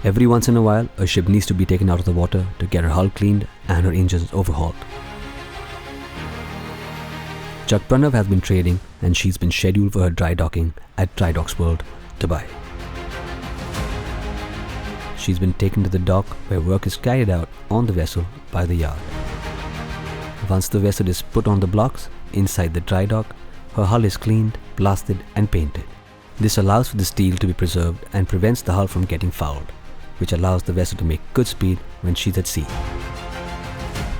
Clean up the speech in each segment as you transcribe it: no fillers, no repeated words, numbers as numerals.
Every once in a while, a ship needs to be taken out of the water to get her hull cleaned and her engines overhauled. Jag Pranav has been trading and she's been scheduled for her dry docking at Drydocks World, Dubai. She's been taken to the dock where work is carried out on the vessel by the yard. Once the vessel is put on the blocks inside the dry dock, her hull is cleaned, blasted and painted. This allows for the steel to be preserved and prevents the hull from getting fouled, which allows the vessel to make good speed when she's at sea.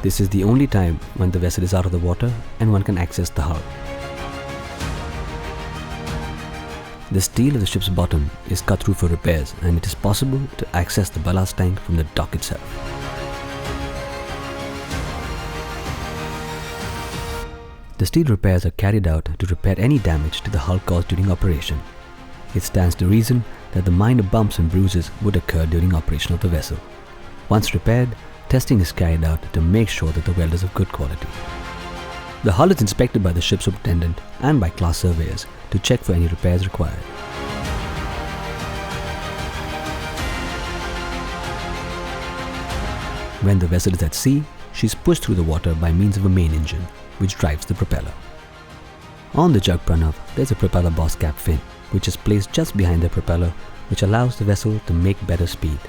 This is the only time when the vessel is out of the water and one can access the hull. The steel of the ship's bottom is cut through for repairs, and it is possible to access the ballast tank from the dock itself. The steel repairs are carried out to repair any damage to the hull caused during operation. It stands to reason that the minor bumps and bruises would occur during operation of the vessel. Once repaired, testing is carried out to make sure that the weld is of good quality. The hull is inspected by the ship superintendent and by class surveyors to check for any repairs required. When the vessel is at sea, she is pushed through the water by means of a main engine, which drives the propeller. On the Jag Pranav, there is a propeller boss cap fin, which is placed just behind the propeller, which allows the vessel to make better speed.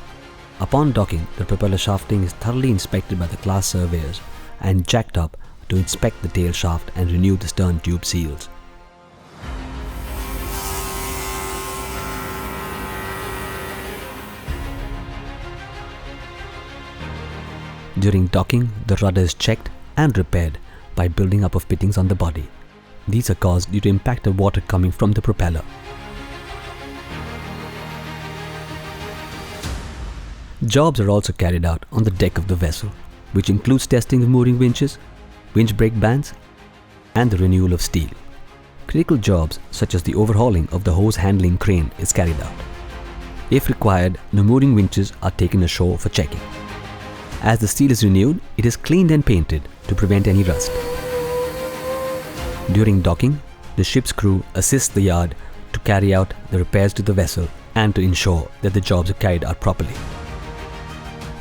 Upon docking, the propeller shafting is thoroughly inspected by the class surveyors and jacked up to inspect the tail shaft and renew the stern tube seals. During docking, the rudder is checked and repaired by building up of fittings on the body. These are caused due to impact of water coming from the propeller. Jobs are also carried out on the deck of the vessel, which includes testing of mooring winches, winch brake bands, and the renewal of steel. Critical jobs such as the overhauling of the hose handling crane is carried out. If required, the mooring winches are taken ashore for checking. As the steel is renewed, it is cleaned and painted to prevent any rust. During docking, the ship's crew assists the yard to carry out the repairs to the vessel and to ensure that the jobs are carried out properly.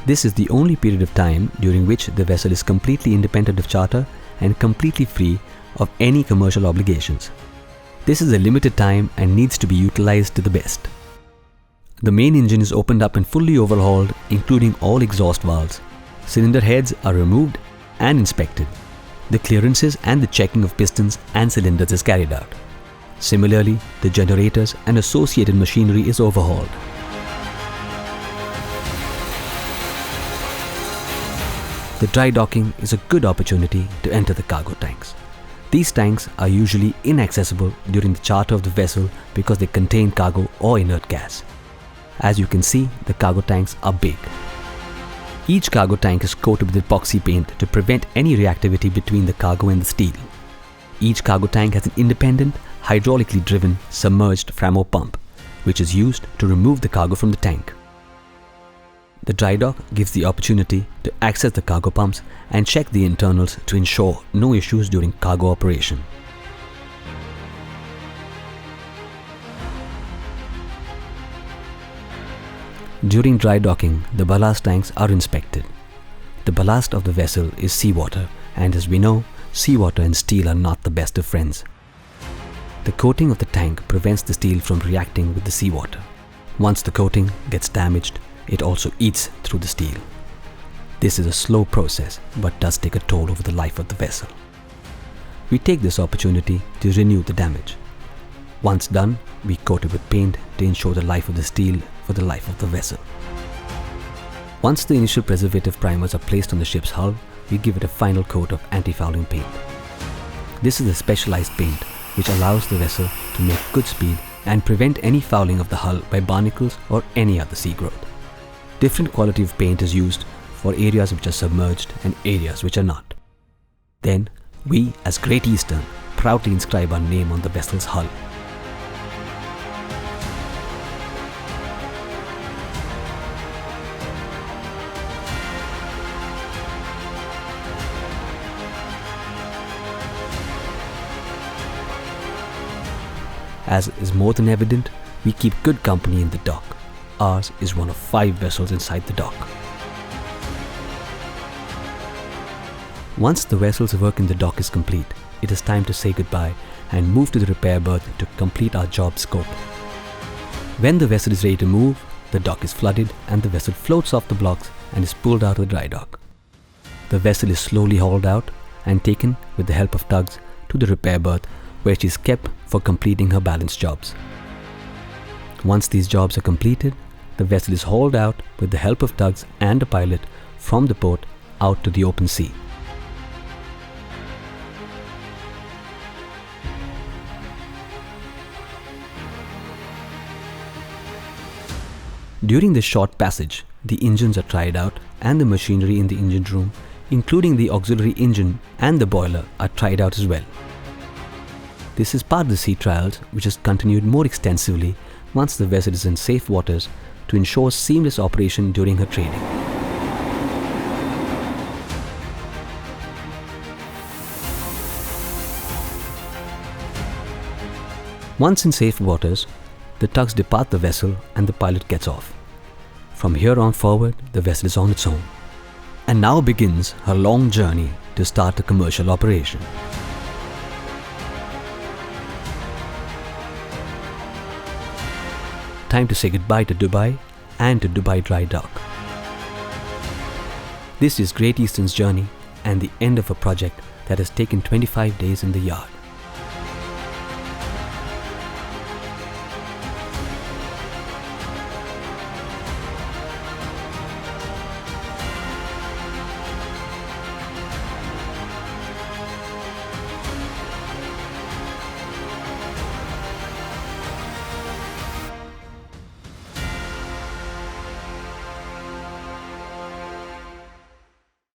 This is the only period of time during which the vessel is completely independent of charter and completely free of any commercial obligations. This is a limited time and needs to be utilized to the best. The main engine is opened up and fully overhauled, including all exhaust valves. Cylinder heads are removed and inspected. The clearances and the checking of pistons and cylinders is carried out. Similarly, the generators and associated machinery is overhauled. The dry docking is a good opportunity to enter the cargo tanks. These tanks are usually inaccessible during the charter of the vessel because they contain cargo or inert gas. As you can see, the cargo tanks are big. Each cargo tank is coated with epoxy paint to prevent any reactivity between the cargo and the steel. Each cargo tank has an independent, hydraulically driven, submerged Framo pump, which is used to remove the cargo from the tank. The dry dock gives the opportunity to access the cargo pumps and check the internals to ensure no issues during cargo operation. During dry docking, the ballast tanks are inspected. The ballast of the vessel is seawater, and as we know, seawater and steel are not the best of friends. The coating of the tank prevents the steel from reacting with the seawater. Once the coating gets damaged, it also eats through the steel. This is a slow process but does take a toll over the life of the vessel. We take this opportunity to renew the damage. Once done, we coat it with paint to ensure the life of the steel for the life of the vessel. Once the initial preservative primers are placed on the ship's hull, we give it a final coat of anti-fouling paint. This is a specialized paint which allows the vessel to make good speed and prevent any fouling of the hull by barnacles or any other sea growth. Different quality of paint is used for areas which are submerged and areas which are not. Then, we as Great Eastern proudly inscribe our name on the vessel's hull. As is more than evident, we keep good company in the dock. ours is one of 5 vessels inside the dock. Once the vessel's work in the dock is complete, it is time to say goodbye and move to the repair berth to complete our job scope. When the vessel is ready to move, the dock is flooded and the vessel floats off the blocks and is pulled out of the dry dock. The vessel is slowly hauled out and taken with the help of tugs to the repair berth, where she is kept for completing her balance jobs. Once these jobs are completed, the vessel is hauled out with the help of tugs and a pilot from the port out to the open sea. During this short passage, the engines are tried out and the machinery in the engine room, including the auxiliary engine and the boiler, are tried out as well. This is part of the sea trials, which is continued more extensively once the vessel is in safe waters to ensure seamless operation during her trading. Once in safe waters, the tugs depart the vessel and the pilot gets off. From here on forward, the vessel is on its own. And now begins her long journey to start a commercial operation. Time to say goodbye to Dubai and to Dubai Dry Dock. This is Great Eastern's journey and the end of a project that has taken 25 days in the yard.